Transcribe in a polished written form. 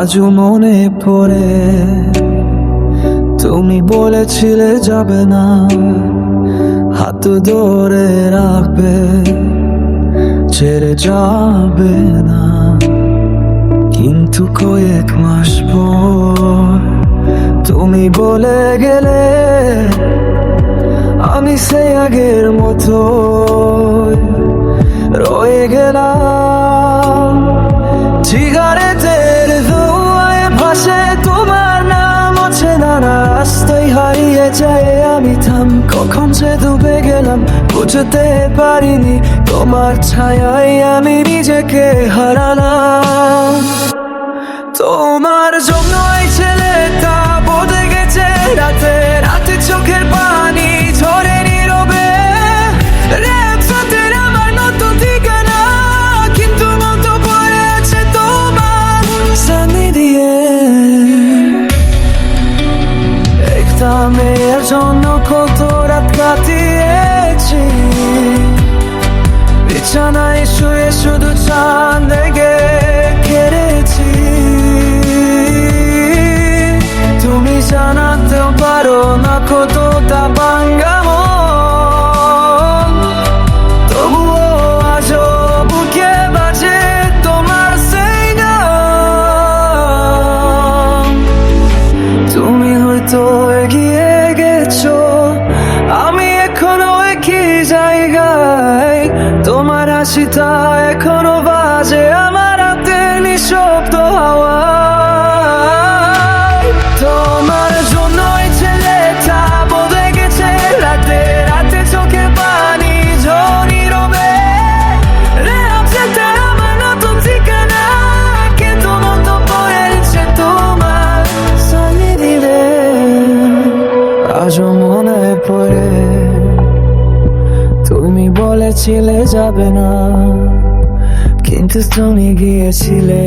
আজও মনে পড়ে তুমি বলেছিলে যাবে না, হাত ধরে রাখবে, ছেড়ে যাবে না। কিন্তু কয়েক মাস পর তুমি বলে গেলে আমি সেই আগের মতো রয়ে গেলাম। সিগারেটের ধোঁয়ায় ভাসে তোমার নাম, অচেনা রাস্তায় হারিয়ে যায় আমি থাম। কখন সে ডুবে গেলাম বুঝতে পারিনি, তোমার ছায়ায় আমি নিজেকে হারালাম। তোমার জন্য এই ছেলেটা বদলে গেছে, রাতে রাতে চোখের পানি ঝরে নীরবে। আমার নতুন ঠিকানা, কিন্তু মতো পড়ে আছে তোমার সামনে দিয়ে। একটা মেয়ের জন্য কত রাত কাটিয়েছি, বিছানায় শুয়ে শুধু চাঁদ দেখে কেড়েছি। তুমি জানাতেও পারো না কতটা ভাঙা মন, তবুও আজও বুকে বাজে তোমার সেই গান। তুমি হয়তো এগিয়ে গেছো, আমি এখনো একই জায়গায়। তোমার হাসিটা এখনো বাজে আমার হাতে নিঃশব্দ হাওয়ায়। তোমার জন্য এই ছেলেটা বদলে গেছে, রাতে রাতে চোখে পানি ঝরি রবে। আমার নতুন ঠিকানা, কিন্তু মতো পড়েছে তোমার সামনে দিলে। আজও মনে পড়ে তুমি বলেছিলে যাবে না, কিন্তু তুমি গিয়েছিলে।